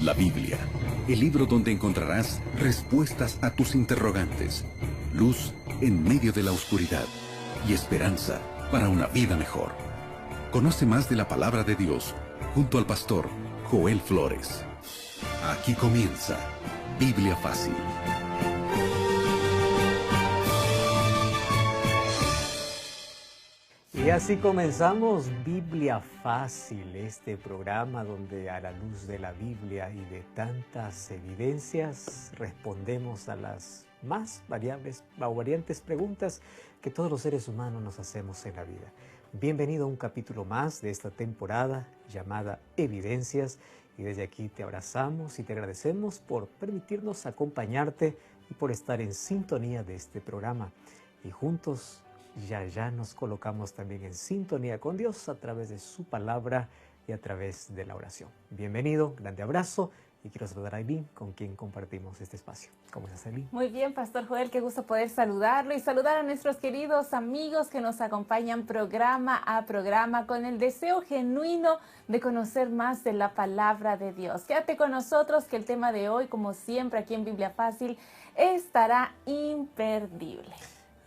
La Biblia, el libro donde encontrarás respuestas a tus interrogantes, luz en medio de la oscuridad y esperanza para una vida mejor. Conoce más de la palabra de Dios junto al pastor Joel Flores. Aquí comienza Biblia Fácil. Y así comenzamos Biblia Fácil, este programa donde a la luz de la Biblia y de tantas evidencias respondemos a las más variantes preguntas que todos los seres humanos nos hacemos en la vida. Bienvenido a un capítulo más de esta temporada llamada Evidencias, y desde aquí te abrazamos y te agradecemos por permitirnos acompañarte y por estar en sintonía de este programa. Y juntos ya nos colocamos también en sintonía con Dios a través de su palabra y a través de la oración. Bienvenido, grande abrazo, y quiero saludar a Aileen, con quien compartimos este espacio. ¿Cómo estás, Aileen? Muy bien, Pastor Joel, qué gusto poder saludarlo y saludar a nuestros queridos amigos que nos acompañan programa a programa con el deseo genuino de conocer más de la palabra de Dios. Quédate con nosotros que el tema de hoy, como siempre aquí en Biblia Fácil, estará imperdible.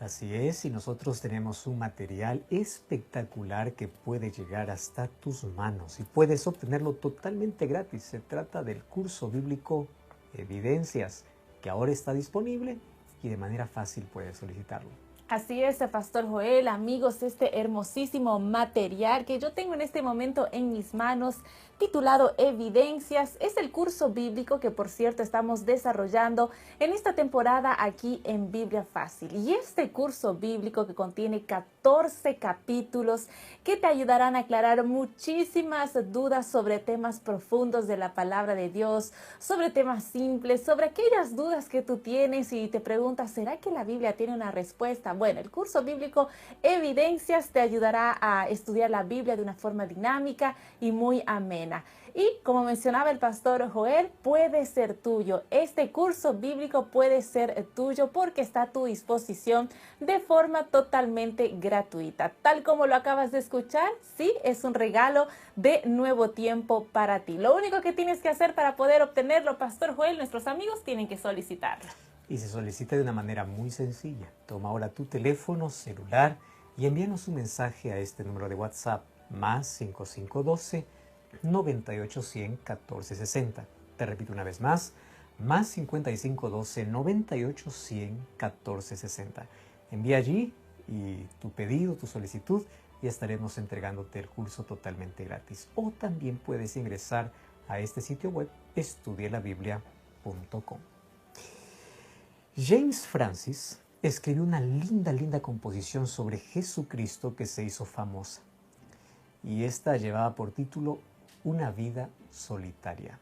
Así es, y nosotros tenemos un material espectacular que puede llegar hasta tus manos y puedes obtenerlo totalmente gratis. Se trata del curso bíblico Evidencias, que ahora está disponible y de manera fácil puedes solicitarlo. Así es, Pastor Joel, amigos, este hermosísimo material que yo tengo en este momento en mis manos, titulado Evidencias, es el curso bíblico que, por cierto, estamos desarrollando en esta temporada aquí en Biblia Fácil. Y este curso bíblico que contiene 14 capítulos que te ayudarán a aclarar muchísimas dudas sobre temas profundos de la palabra de Dios, sobre temas simples, sobre aquellas dudas que tú tienes y te preguntas, ¿será que la Biblia tiene una respuesta? Bueno, el curso bíblico Evidencias te ayudará a estudiar la Biblia de una forma dinámica y muy amena. Y como mencionaba el pastor Joel, puede ser tuyo. Este curso bíblico puede ser tuyo porque está a tu disposición de forma totalmente gratuita. Tal como lo acabas de escuchar, sí, es un regalo de Nuevo Tiempo para ti. Lo único que tienes que hacer para poder obtenerlo, pastor Joel, nuestros amigos tienen que solicitarlo. Y se solicita de una manera muy sencilla. Toma ahora tu teléfono celular y envíanos un mensaje a este número de WhatsApp, más 5512 9810 1460. Te repito una vez más, más 5512 9810 1460. Envía allí y tu pedido, tu solicitud, y estaremos entregándote el curso totalmente gratis. O también puedes ingresar a este sitio web, estudielabiblia.com. James Francis escribió una linda composición sobre Jesucristo que se hizo famosa. Y esta llevaba por título Una vida solitaria.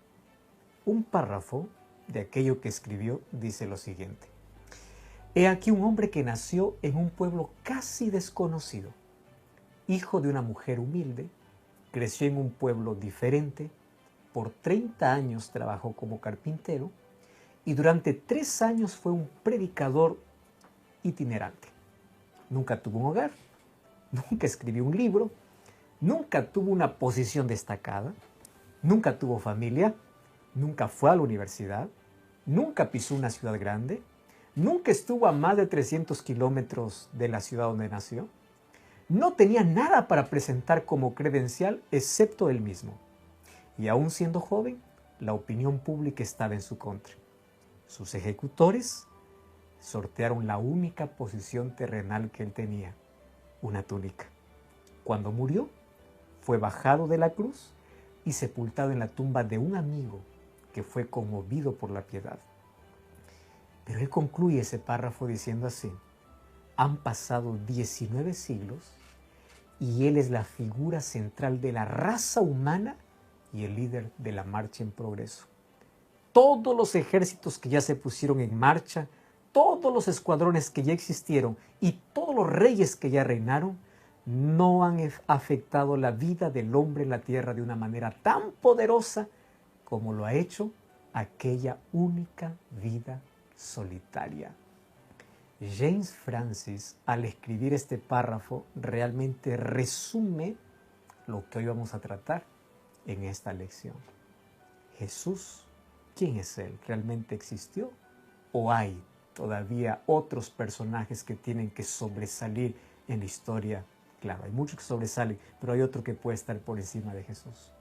Un párrafo de aquello que escribió dice lo siguiente: He aquí un hombre que nació en un pueblo casi desconocido, hijo de una mujer humilde, creció en un pueblo diferente, por 30 años trabajó como carpintero y durante 3 años fue un predicador itinerante. Nunca tuvo un hogar, nunca escribió un libro, nunca tuvo una posición destacada, nunca tuvo familia, nunca fue a la universidad, nunca pisó una ciudad grande, nunca estuvo a más de 300 kilómetros de la ciudad donde nació, no tenía nada para presentar como credencial excepto él mismo. Y aún siendo joven, la opinión pública estaba en su contra. Sus ejecutores sortearon la única posición terrenal que él tenía, una túnica. Cuando murió, fue bajado de la cruz y sepultado en la tumba de un amigo que fue conmovido por la piedad. Pero él concluye ese párrafo diciendo así: han pasado 19 siglos y él es la figura central de la raza humana y el líder de la marcha en progreso. Todos los ejércitos que ya se pusieron en marcha, todos los escuadrones que ya existieron y todos los reyes que ya reinaron, no han afectado la vida del hombre en la tierra de una manera tan poderosa como lo ha hecho aquella única vida solitaria. James Francis, al escribir este párrafo, realmente resume lo que hoy vamos a tratar en esta lección. Jesús ¿quién es Él? ¿Realmente existió? ¿O hay todavía otros personajes que tienen que sobresalir en la historia? Claro, hay muchos que sobresalen, pero hay otro que puede estar por encima de Jesús.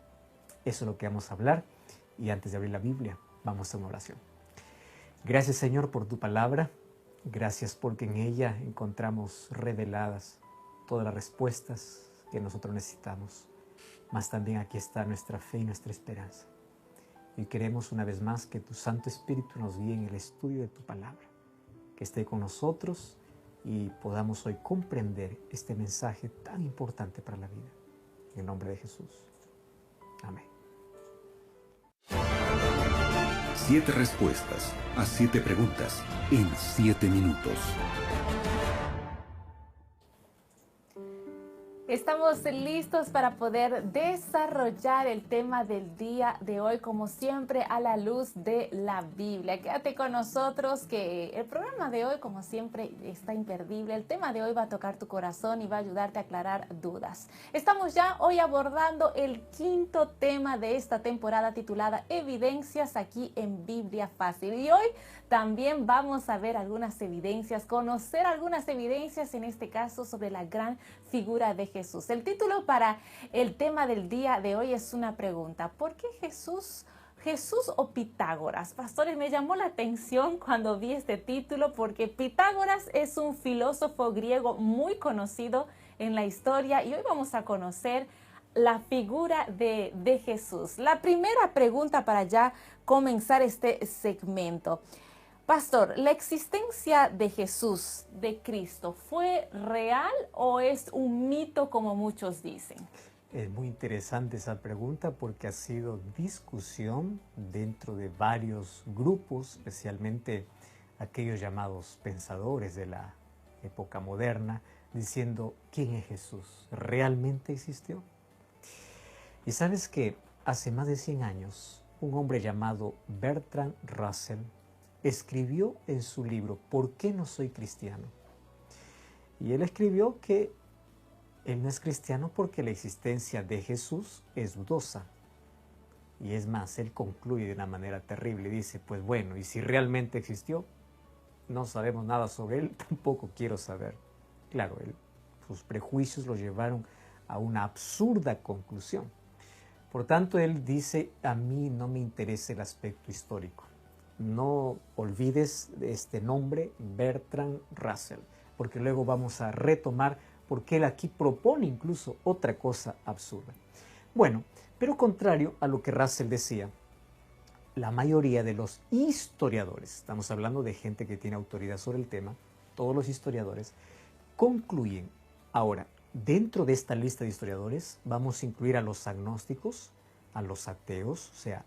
Eso es lo que vamos a hablar. Y antes de abrir la Biblia, vamos a una oración. Gracias, Señor, por tu palabra. Gracias porque en ella encontramos reveladas todas las respuestas que nosotros necesitamos. Mas también aquí está nuestra fe y nuestra esperanza. Y queremos una vez más que tu Santo Espíritu nos guíe en el estudio de tu palabra. Que esté con nosotros y podamos hoy comprender este mensaje tan importante para la vida. En el nombre de Jesús. Amén. 7 respuestas a 7 preguntas en 7 minutos. Estamos listos para poder desarrollar el tema del día de hoy, como siempre, a la luz de la Biblia. Quédate con nosotros, que el programa de hoy, como siempre, está imperdible. El tema de hoy va a tocar tu corazón y va a ayudarte a aclarar dudas. Estamos ya hoy abordando el 5º tema de esta temporada, titulada Evidencias, aquí en Biblia Fácil. Y hoy también vamos a ver algunas evidencias, conocer algunas evidencias, en este caso, sobre la gran figura de Jesús. El título para el tema del día de hoy es una pregunta. ¿Por qué Jesús o Pitágoras? Pastores, me llamó la atención cuando vi este título, porque Pitágoras es un filósofo griego muy conocido en la historia, y hoy vamos a conocer la figura de Jesús. La primera pregunta para ya comenzar este segmento. Pastor, ¿la existencia de Jesús, de Cristo, fue real o es un mito como muchos dicen? Es muy interesante esa pregunta porque ha sido discusión dentro de varios grupos, especialmente aquellos llamados pensadores de la época moderna, diciendo, ¿quién es Jesús? ¿Realmente existió? Y sabes que hace más de 100 años, un hombre llamado Bertrand Russell escribió en su libro ¿Por qué no soy cristiano? Y él escribió que él no es cristiano porque la existencia de Jesús es dudosa. Y es más, él concluye de una manera terrible. Dice, pues bueno, y si realmente existió, no sabemos nada sobre él, tampoco quiero saber. Claro, sus prejuicios lo llevaron a una absurda conclusión. Por tanto, él dice, a mí no me interesa el aspecto histórico. No olvides este nombre, Bertrand Russell, porque luego vamos a retomar porque él aquí propone incluso otra cosa absurda. Bueno, pero contrario a lo que Russell decía, la mayoría de los historiadores, estamos hablando de gente que tiene autoridad sobre el tema, todos los historiadores, concluyen. Ahora, dentro de esta lista de historiadores vamos a incluir a los agnósticos, a los ateos, o sea,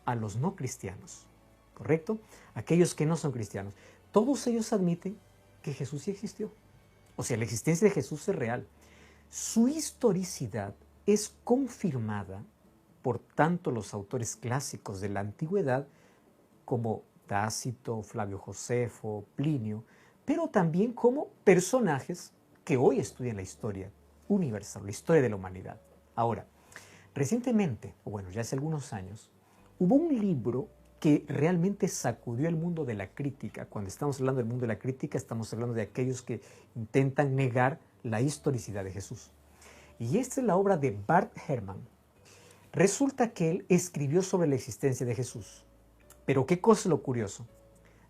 a los no cristianos. ¿Correcto? Aquellos que no son cristianos. Todos ellos admiten que Jesús sí existió. O sea, la existencia de Jesús es real. Su historicidad es confirmada por tanto los autores clásicos de la antigüedad como Tácito, Flavio Josefo, Plinio, pero también como personajes que hoy estudian la historia universal, la historia de la humanidad. Ahora, recientemente, o bueno, ya hace algunos años, hubo un libro que realmente sacudió el mundo de la crítica. Cuando estamos hablando del mundo de la crítica, estamos hablando de aquellos que intentan negar la historicidad de Jesús. Y esta es la obra de Bart Ehrman. Resulta que él escribió sobre la existencia de Jesús. Pero ¿qué cosa es lo curioso?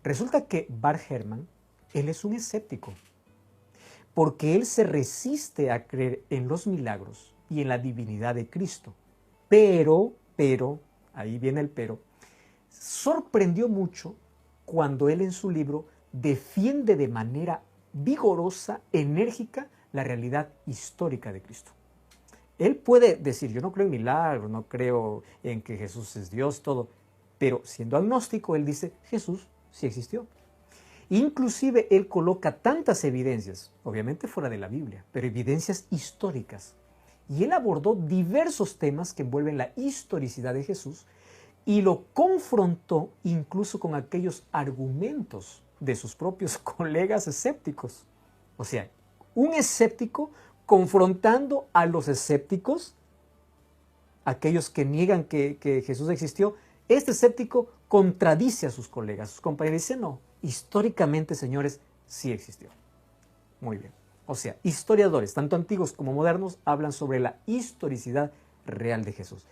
Resulta que Bart Ehrman, él es un escéptico, porque él se resiste a creer en los milagros y en la divinidad de Cristo. Pero, ahí viene el pero, sorprendió mucho cuando él en su libro defiende de manera vigorosa, enérgica, la realidad histórica de Cristo. Él puede decir, yo no creo en milagros, no creo en que Jesús es Dios, todo, pero siendo agnóstico, él dice, Jesús sí existió. Inclusive él coloca tantas evidencias, obviamente fuera de la Biblia, pero evidencias históricas. Y él abordó diversos temas que envuelven la historicidad de Jesús, y lo confrontó incluso con aquellos argumentos de sus propios colegas escépticos. O sea, un escéptico confrontando a los escépticos, aquellos que niegan que Jesús existió, Este escéptico contradice a sus colegas, sus compañeros, dice no, históricamente, señores, sí existió. Muy bien. O sea, historiadores, tanto antiguos como modernos, hablan sobre la historicidad real de Jesús.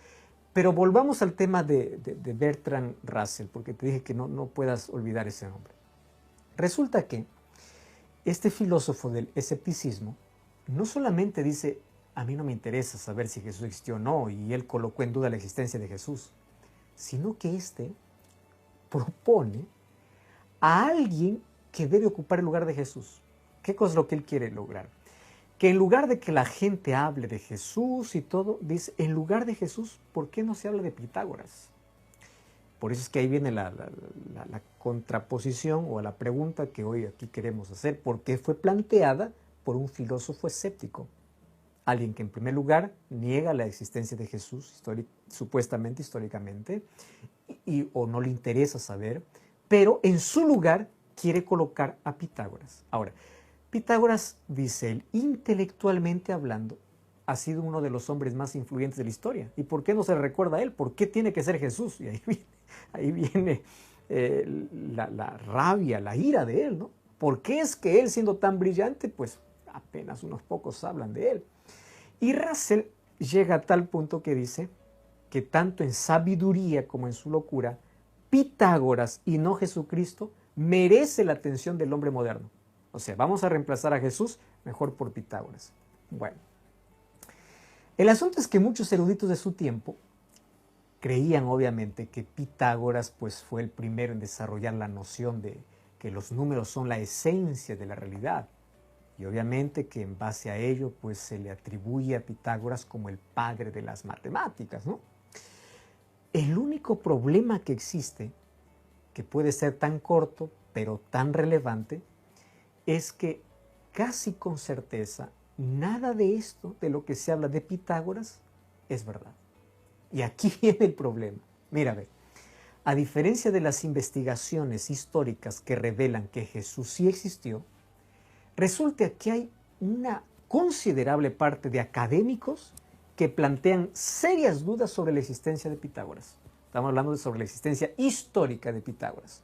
Pero volvamos al tema de Bertrand Russell, porque te dije que no puedas olvidar ese nombre. Resulta que este filósofo del escepticismo no solamente dice, a mí no me interesa saber si Jesús existió o no, y él colocó en duda la existencia de Jesús, sino que propone a alguien que debe ocupar el lugar de Jesús. ¿Qué cosa es lo que él quiere lograr? Que en lugar de que la gente hable de Jesús y todo, dice, en lugar de Jesús, ¿por qué no se habla de Pitágoras? Por eso es que ahí viene la contraposición o la pregunta que hoy aquí queremos hacer. ¿Por qué fue planteada por un filósofo escéptico? Alguien que en primer lugar niega la existencia de Jesús, supuestamente, históricamente, o no le interesa saber, pero en su lugar quiere colocar a Pitágoras. Ahora, Pitágoras, dice él, intelectualmente hablando, ha sido uno de los hombres más influyentes de la historia. ¿Y por qué no se recuerda a él? ¿Por qué tiene que ser Jesús? Y ahí viene la rabia, la ira de él, ¿no? ¿Por qué es que él, siendo tan brillante, pues apenas unos pocos hablan de él? Y Russell llega a tal punto que dice que tanto en sabiduría como en su locura, Pitágoras y no Jesucristo merece la atención del hombre moderno. O sea, vamos a reemplazar a Jesús mejor por Pitágoras. Bueno, el asunto es que muchos eruditos de su tiempo creían obviamente que Pitágoras pues, fue el primero en desarrollar la noción de que los números son la esencia de la realidad. Y obviamente que en base a ello pues, se le atribuye a Pitágoras como el padre de las matemáticas, ¿no? El único problema que existe, que puede ser tan corto pero tan relevante, es que casi con certeza nada de esto, de lo que se habla de Pitágoras, es verdad. Y aquí viene el problema. Mira, ve, a diferencia de las investigaciones históricas que revelan que Jesús sí existió, resulta que hay una considerable parte de académicos que plantean serias dudas sobre la existencia de Pitágoras. Estamos hablando sobre la existencia histórica de Pitágoras.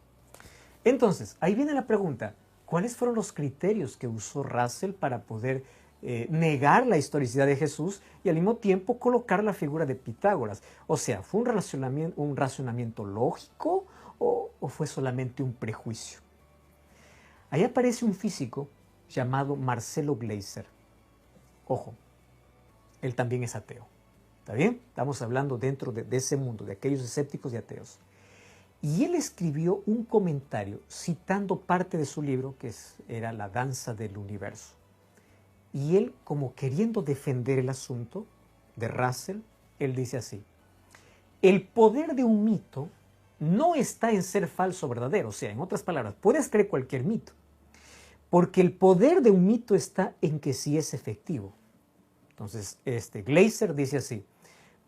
Entonces, ahí viene la pregunta, ¿cuáles fueron los criterios que usó Russell para poder negar la historicidad de Jesús y al mismo tiempo colocar la figura de Pitágoras? O sea, ¿fue un razonamiento lógico o fue solamente un prejuicio? Ahí aparece un físico llamado Marcelo Gleiser. Ojo, él también es ateo. ¿Está bien? Estamos hablando dentro de ese mundo, de aquellos escépticos y ateos. Y él escribió un comentario citando parte de su libro, que era La danza del universo. Y él, como queriendo defender el asunto de Russell, él dice así: el poder de un mito no está en ser falso o verdadero. O sea, en otras palabras, puedes creer cualquier mito, porque el poder de un mito está en que sí es efectivo. Entonces, Gleiser dice así: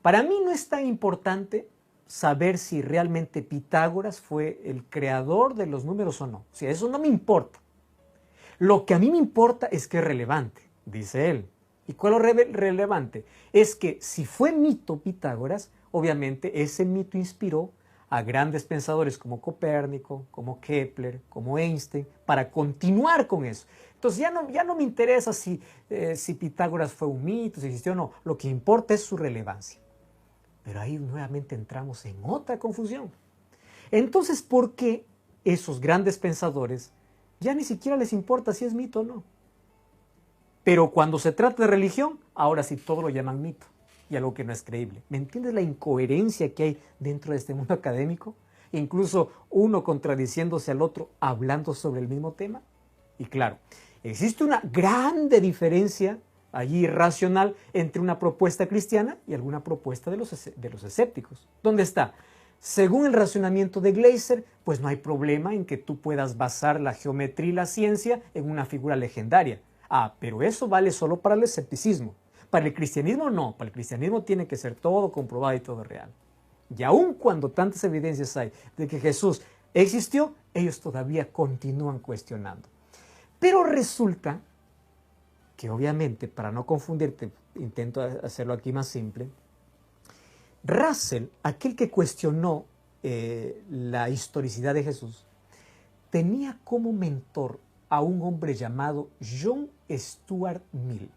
para mí no es tan importante saber si realmente Pitágoras fue el creador de los números o no. O sea, eso no me importa. Lo que a mí me importa es que es relevante, dice él. ¿Y cuál es relevante? Es que si fue mito Pitágoras, obviamente ese mito inspiró a grandes pensadores como Copérnico, como Kepler, como Einstein, para continuar con eso. Entonces ya no me interesa si Pitágoras fue un mito, si existió o no. Lo que importa es su relevancia. Pero ahí nuevamente entramos en otra confusión. Entonces, ¿por qué esos grandes pensadores ya ni siquiera les importa si es mito o no? Pero cuando se trata de religión, ahora sí todo lo llaman mito y algo que no es creíble. ¿Me entiendes la incoherencia que hay dentro de este mundo académico? Incluso uno contradiciéndose al otro, hablando sobre el mismo tema. Y claro, existe una grande diferencia allí racional entre una propuesta cristiana y alguna propuesta de los escépticos. ¿Dónde está? Según el razonamiento de Gleiser, pues no hay problema en que tú puedas basar la geometría y la ciencia en una figura legendaria. Ah, pero eso vale solo para el escepticismo. Para el cristianismo no, para el cristianismo tiene que ser todo comprobado y todo real. Y aun cuando tantas evidencias hay de que Jesús existió, ellos todavía continúan cuestionando. Pero resulta que obviamente, para no confundirte, intento hacerlo aquí más simple, Russell, aquel que cuestionó la historicidad de Jesús, tenía como mentor a un hombre llamado John Stuart Mill.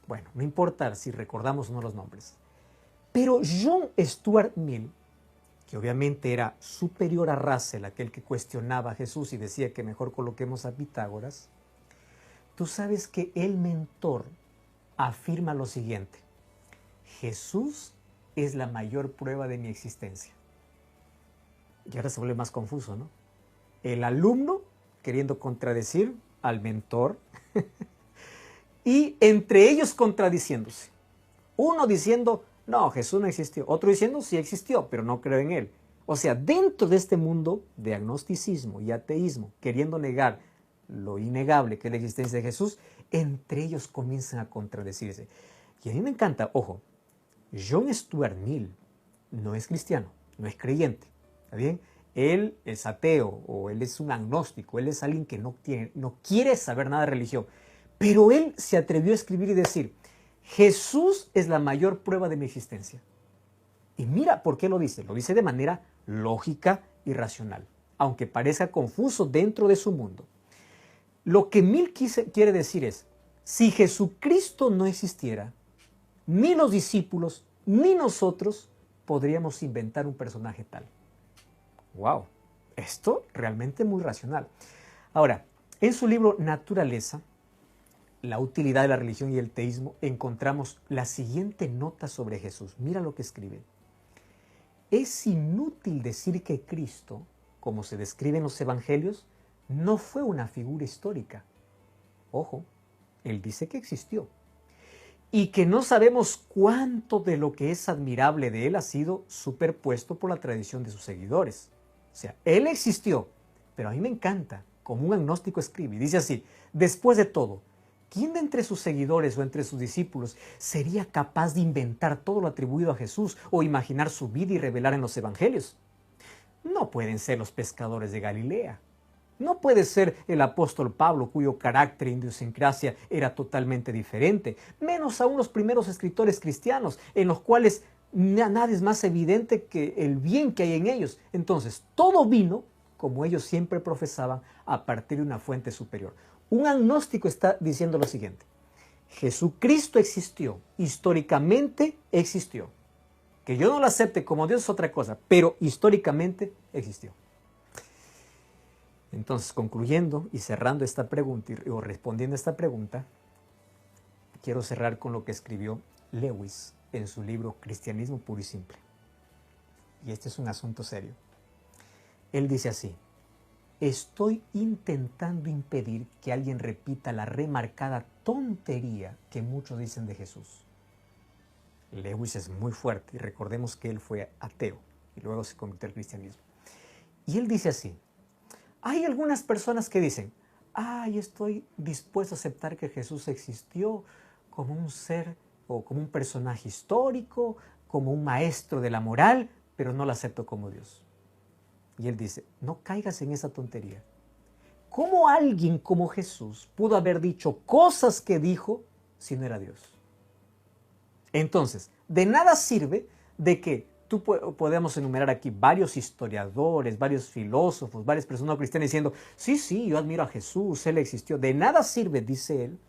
Bueno, no importa si recordamos o no los nombres. Pero John Stuart Mill, que obviamente era superior a Russell, aquel que cuestionaba a Jesús y decía que mejor coloquemos a Pitágoras, tú sabes que el mentor afirma lo siguiente: Jesús es la mayor prueba de mi existencia. Y ahora se vuelve más confuso, ¿no? El alumno queriendo contradecir al mentor y entre ellos contradiciéndose. Uno diciendo, no, Jesús no existió. Otro diciendo, sí existió, pero no creo en él. O sea, dentro de este mundo de agnosticismo y ateísmo, queriendo negar lo innegable que es la existencia de Jesús, entre ellos comienzan a contradecirse. Y a mí me encanta, ojo, John Stuart Mill no es cristiano, no es creyente, ¿está bien? Él es ateo o él es un agnóstico, él es alguien que no quiere saber nada de religión. Pero él se atrevió a escribir y decir, Jesús es la mayor prueba de mi existencia. Y mira por qué lo dice de manera lógica y racional, aunque parezca confuso dentro de su mundo. Lo que Mill quiere decir es, si Jesucristo no existiera, ni los discípulos, ni nosotros podríamos inventar un personaje tal. ¡Wow! Esto realmente es muy racional. Ahora, en su libro Naturaleza, la utilidad de la religión y el teísmo, encontramos la siguiente nota sobre Jesús. Mira lo que escribe. Es inútil decir que Cristo, como se describe en los evangelios, no fue una figura histórica. Ojo, él dice que existió. Y que no sabemos cuánto de lo que es admirable de él ha sido superpuesto por la tradición de sus seguidores. O sea, él existió, pero a mí me encanta, como un agnóstico escribe, y dice así, después de todo, ¿quién de entre sus seguidores o entre sus discípulos sería capaz de inventar todo lo atribuido a Jesús o imaginar su vida y revelar en los evangelios? No pueden ser los pescadores de Galilea. No puede ser el apóstol Pablo, cuyo carácter e idiosincrasia era totalmente diferente, menos aún los primeros escritores cristianos, en los cuales nada es más evidente que el bien que hay en ellos. Entonces, todo vino, como ellos siempre profesaban, a partir de una fuente superior. Un agnóstico está diciendo lo siguiente: Jesucristo existió, históricamente existió. Que yo no lo acepte como Dios es otra cosa, pero históricamente existió. Entonces, concluyendo y cerrando esta pregunta, o respondiendo a esta pregunta, quiero cerrar con lo que escribió Lewis en su libro Cristianismo Puro y Simple. Y este es un asunto serio. Él dice así: estoy intentando impedir que alguien repita la remarcada tontería que muchos dicen de Jesús. Lewis es muy fuerte y recordemos que él fue ateo y luego se convirtió al cristianismo. Y él dice así: hay algunas personas que dicen, yo estoy dispuesto a aceptar que Jesús existió como un ser o como un personaje histórico, como un maestro de la moral, pero no lo acepto como Dios. Y él dice, no caigas en esa tontería. ¿Cómo alguien como Jesús pudo haber dicho cosas que dijo si no era Dios? Entonces, de nada sirve de que podemos enumerar aquí varios historiadores, varios filósofos, varias personas cristianas diciendo, sí, yo admiro a Jesús, Él existió. De nada sirve, dice él,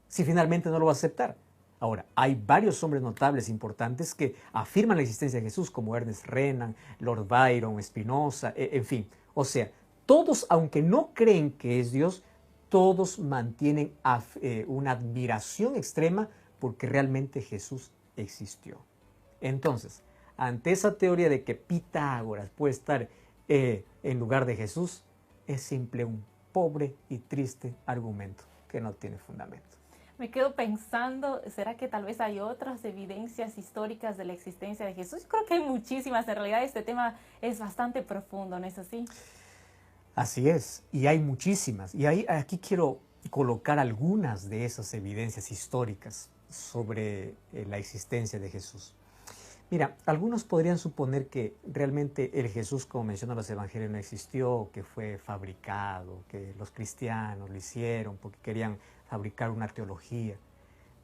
si finalmente no lo va a aceptar. Ahora, hay varios hombres notables importantes que afirman la existencia de Jesús, como Ernest Renan, Lord Byron, Spinoza, en fin. O sea, todos, aunque no creen que es Dios, todos mantienen una admiración extrema porque realmente Jesús existió. Entonces, ante esa teoría de que Pitágoras puede estar en lugar de Jesús, es simple un pobre y triste argumento que no tiene fundamento. Me quedo pensando, ¿será que tal vez hay otras evidencias históricas de la existencia de Jesús? Yo creo que hay muchísimas. En realidad este tema es bastante profundo, ¿no es así? Así es, y hay muchísimas. Y aquí quiero colocar algunas de esas evidencias históricas sobre la existencia de Jesús. Mira, algunos podrían suponer que realmente el Jesús, como mencionan los evangelios, no existió, que fue fabricado, que los cristianos lo hicieron porque querían fabricar una teología.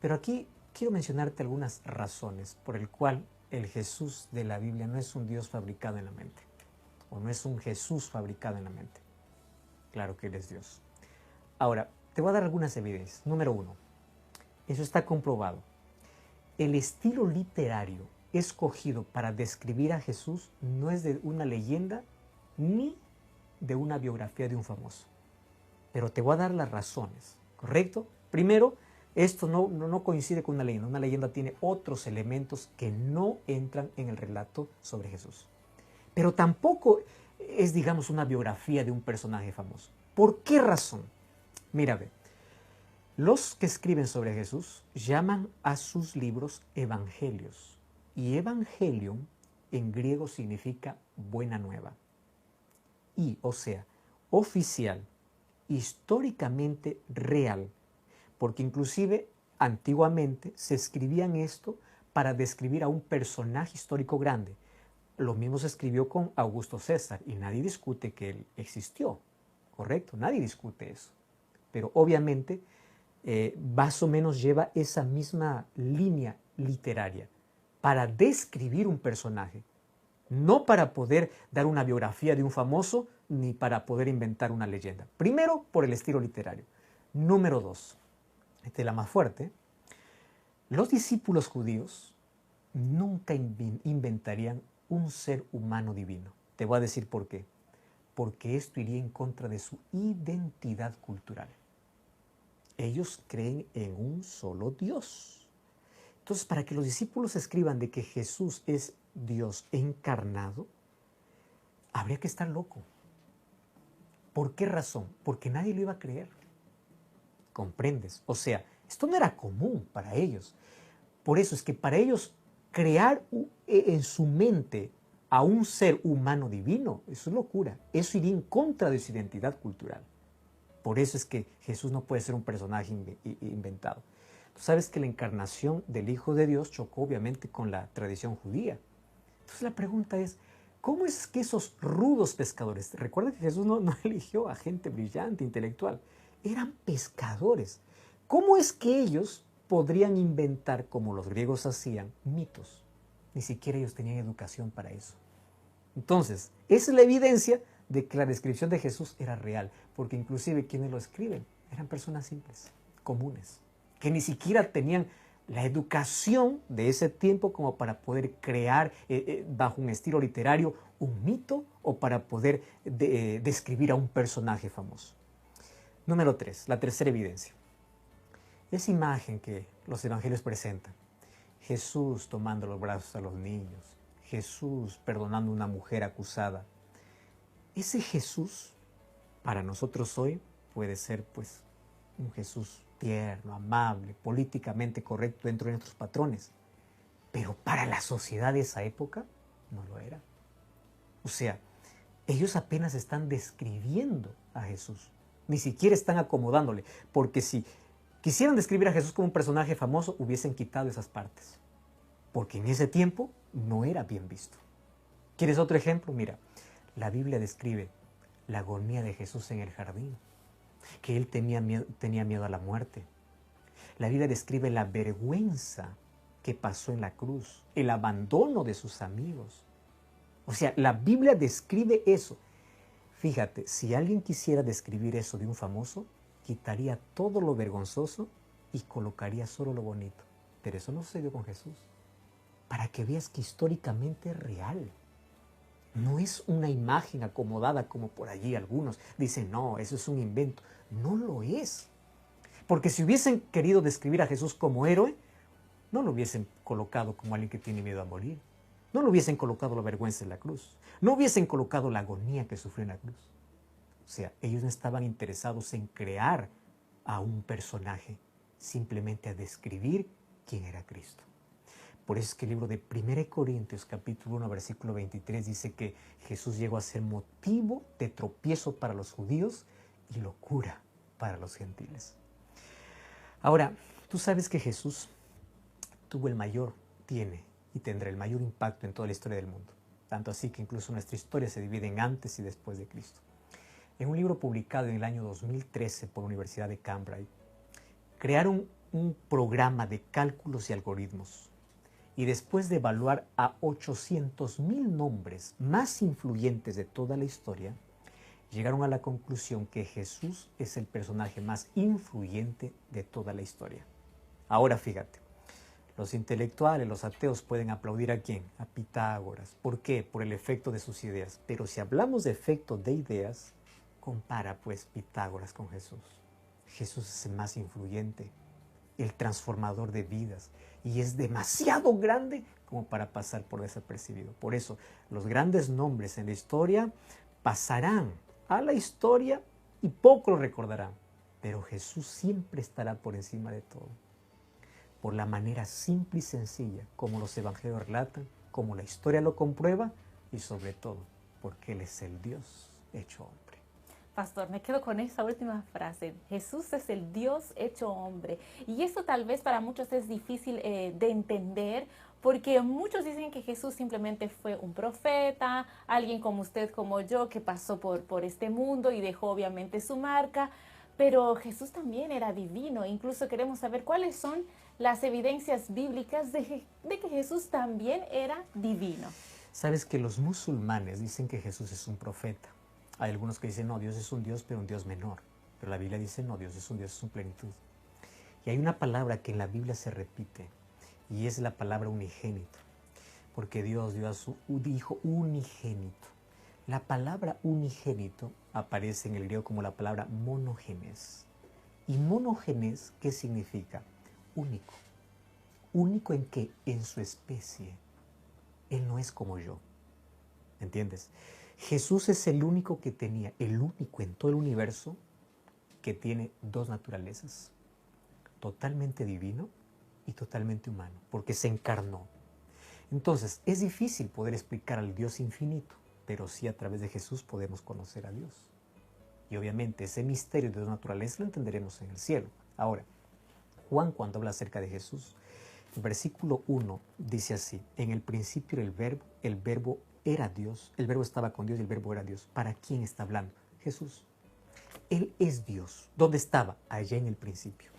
Pero aquí quiero mencionarte algunas razones por el cual el Jesús de la Biblia no es un Dios fabricado en la mente, o no es un Jesús fabricado en la mente. Claro que Él es Dios. Ahora, te voy a dar algunas evidencias. Número 1, eso está comprobado. El estilo literario escogido para describir a Jesús no es de una leyenda ni de una biografía de un famoso. Pero te voy a dar las razones, ¿correcto? Primero, esto no coincide con una leyenda. Una leyenda tiene otros elementos que no entran en el relato sobre Jesús. Pero tampoco es, digamos, una biografía de un personaje famoso. ¿Por qué razón? Mira, ve. Los que escriben sobre Jesús llaman a sus libros evangelios. Y evangelium en griego significa buena nueva. Y, o sea, oficial, históricamente real. Porque inclusive antiguamente se escribían esto para describir a un personaje histórico grande. Lo mismo se escribió con Augusto César y nadie discute que él existió, ¿correcto? Nadie discute eso. Pero obviamente más o menos lleva esa misma línea literaria para describir un personaje, no para poder dar una biografía de un famoso ni para poder inventar una leyenda. Primero, por el estilo literario. Número 2, esta es la más fuerte. Los discípulos judíos nunca inventarían un ser humano divino. Te voy a decir por qué. Porque esto iría en contra de su identidad cultural. Ellos creen en un solo Dios. Entonces, para que los discípulos escriban de que Jesús es Dios encarnado, habría que estar loco. ¿Por qué razón? Porque nadie lo iba a creer. ¿Comprendes? O sea, esto no era común para ellos. Por eso es que para ellos crear en su mente a un ser humano divino, eso es locura. Eso iría en contra de su identidad cultural. Por eso es que Jesús no puede ser un personaje inventado. Tú sabes que la encarnación del Hijo de Dios chocó obviamente con la tradición judía. Entonces la pregunta es, ¿cómo es que esos rudos pescadores, recuerda que Jesús no eligió a gente brillante, intelectual, eran pescadores? ¿Cómo es que ellos podrían inventar, como los griegos hacían, mitos? Ni siquiera ellos tenían educación para eso. Entonces, esa es la evidencia de que la descripción de Jesús era real, porque inclusive quienes lo escriben eran personas simples, comunes, que ni siquiera tenían la educación de ese tiempo como para poder crear bajo un estilo literario un mito o para poder describir a un personaje famoso. Número 3, la tercera evidencia. Esa imagen que los evangelios presentan, Jesús tomando los brazos a los niños, Jesús perdonando a una mujer acusada, ese Jesús para nosotros hoy puede ser pues un Jesús tierno, amable, políticamente correcto dentro de nuestros patrones, pero para la sociedad de esa época no lo era. O sea, ellos apenas están describiendo a Jesús, ni siquiera están acomodándole, porque si quisieran describir a Jesús como un personaje famoso, hubiesen quitado esas partes, porque en ese tiempo no era bien visto. ¿Quieres otro ejemplo? Mira, la Biblia describe la agonía de Jesús en el jardín, que él tenía miedo a la muerte. La Biblia describe la vergüenza que pasó en la cruz, el abandono de sus amigos. O sea, la Biblia describe eso. Fíjate, si alguien quisiera describir eso de un famoso, quitaría todo lo vergonzoso y colocaría solo lo bonito. Pero eso no sucedió con Jesús. Para que veas que históricamente es real. No es una imagen acomodada como por allí algunos dicen, no, eso es un invento. No lo es. Porque si hubiesen querido describir a Jesús como héroe, no lo hubiesen colocado como alguien que tiene miedo a morir. No lo hubiesen colocado la vergüenza en la cruz. No hubiesen colocado la agonía que sufrió en la cruz. O sea, ellos no estaban interesados en crear a un personaje, simplemente a describir quién era Cristo. Por eso es que el libro de 1 Corintios, capítulo 1, versículo 23, dice que Jesús llegó a ser motivo de tropiezo para los judíos y locura para los gentiles. Ahora, tú sabes que Jesús tiene y tendrá el mayor impacto en toda la historia del mundo. Tanto así que incluso nuestra historia se divide en antes y después de Cristo. En un libro publicado en el año 2013 por la Universidad de Cambridge, crearon un programa de cálculos y algoritmos Y después de evaluar a 800,000 nombres más influyentes de toda la historia, llegaron a la conclusión que Jesús es el personaje más influyente de toda la historia. Ahora fíjate, los intelectuales, los ateos pueden aplaudir ¿a quién? A Pitágoras. ¿Por qué? Por el efecto de sus ideas. Pero si hablamos de efecto de ideas, compara pues Pitágoras con Jesús. Jesús es el más influyente, el transformador de vidas, y es demasiado grande como para pasar por desapercibido. Por eso, los grandes nombres en la historia pasarán a la historia y poco lo recordarán. Pero Jesús siempre estará por encima de todo. Por la manera simple y sencilla como los evangelios relatan, como la historia lo comprueba y sobre todo porque Él es el Dios hecho hombre. Pastor, me quedo con esa última frase. Jesús es el Dios hecho hombre. Y eso tal vez para muchos es difícil de entender, porque muchos dicen que Jesús simplemente fue un profeta, alguien como usted, como yo, que pasó por este mundo y dejó obviamente su marca. Pero Jesús también era divino. Incluso queremos saber cuáles son las evidencias bíblicas de que Jesús también era divino. Sabes que los musulmanes dicen que Jesús es un profeta. Hay algunos que dicen, no, Dios es un Dios, pero un Dios menor. Pero la Biblia dice, no, Dios es un Dios, es un plenitud. Y hay una palabra que en la Biblia se repite, y es la palabra unigénito. Porque Dios dio a su Hijo unigénito. La palabra unigénito aparece en el griego como la palabra monogenes. ¿Y monogenes qué significa? Único. ¿Único en qué? En su especie. Él no es como yo. ¿Entiendes? Jesús es el único que tenía, el único en todo el universo que tiene dos naturalezas, totalmente divino y totalmente humano, porque se encarnó. Entonces, es difícil poder explicar al Dios infinito, pero sí a través de Jesús podemos conocer a Dios. Y obviamente ese misterio de dos naturalezas lo entenderemos en el cielo. Ahora, Juan cuando habla acerca de Jesús, el versículo 1 dice así, en el principio era el verbo era Dios, el verbo estaba con Dios y el verbo era Dios. ¿Para quién está hablando? Jesús. Él es Dios. ¿Dónde estaba? Allá en el principio.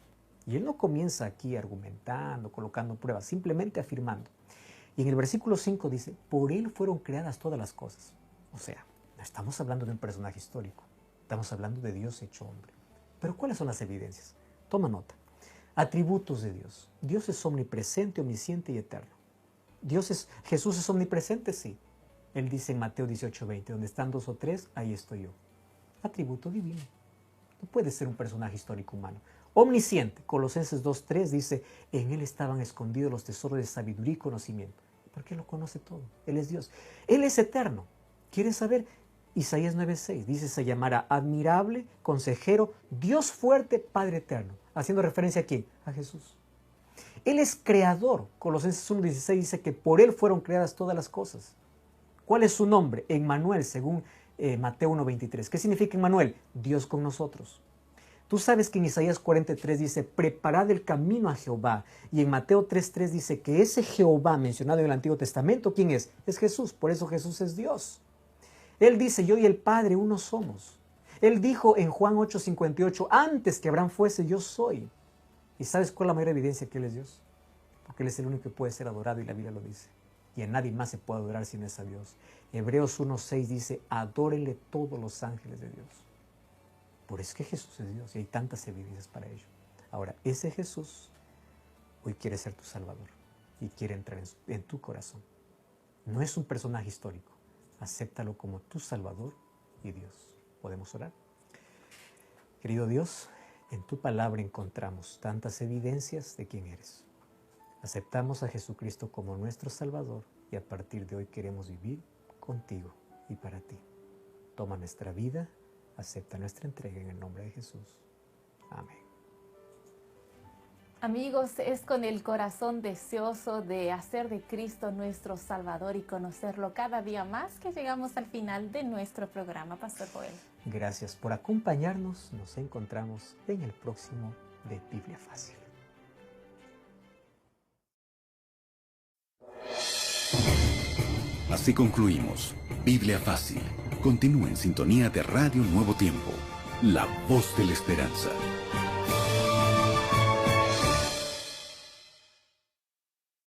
Y Él no comienza aquí argumentando, colocando pruebas, simplemente afirmando. Y en el versículo 5 dice, por Él fueron creadas todas las cosas. O sea, no estamos hablando de un personaje histórico, estamos hablando de Dios hecho hombre. Pero ¿cuáles son las evidencias? Toma nota. Atributos de Dios. Dios es omnipresente, omnisciente y eterno. Jesús es omnipresente, sí. Él dice en Mateo 18:20, donde están dos o tres, ahí estoy yo. Atributo divino. No puede ser un personaje histórico humano. Omnisciente. Colosenses 2:3 dice, en Él estaban escondidos los tesoros de sabiduría y conocimiento. Porque Él lo conoce todo. Él es Dios. Él es eterno. ¿Quieres saber? Isaías 9:6 dice, se llamará admirable, consejero, Dios fuerte, Padre eterno. Haciendo referencia a ¿quién? A Jesús. Él es creador. Colosenses 1:16 dice que por Él fueron creadas todas las cosas. ¿Cuál es su nombre? Emmanuel, según Mateo 1:23. ¿Qué significa Emmanuel? Dios con nosotros. Tú sabes que en Isaías 43 dice, preparad el camino a Jehová. Y en Mateo 3:3 dice que ese Jehová mencionado en el Antiguo Testamento, ¿quién es? Es Jesús. Por eso Jesús es Dios. Él dice, yo y el Padre uno somos. Él dijo en Juan 8:58, antes que Abraham fuese, yo soy. ¿Y sabes cuál es la mayor evidencia que Él es Dios? Porque Él es el único que puede ser adorado y la Biblia lo dice. Y a nadie más se puede adorar si no es a Dios. Hebreos 1:6 dice, adórenle todos los ángeles de Dios. Por eso es que Jesús es Dios y hay tantas evidencias para ello. Ahora, ese Jesús hoy quiere ser tu Salvador y quiere entrar en tu corazón. No es un personaje histórico. Acéptalo como tu Salvador y Dios. ¿Podemos orar? Querido Dios, en tu palabra encontramos tantas evidencias de quién eres. Aceptamos a Jesucristo como nuestro Salvador y a partir de hoy queremos vivir contigo y para ti. Toma nuestra vida, acepta nuestra entrega en el nombre de Jesús. Amén. Amigos, es con el corazón deseoso de hacer de Cristo nuestro Salvador y conocerlo cada día más que llegamos al final de nuestro programa, Pastor Joel. Gracias por acompañarnos. Nos encontramos en el próximo de Biblia Fácil. Así concluimos Biblia Fácil. Continúa en sintonía de Radio Nuevo Tiempo, la voz de la esperanza.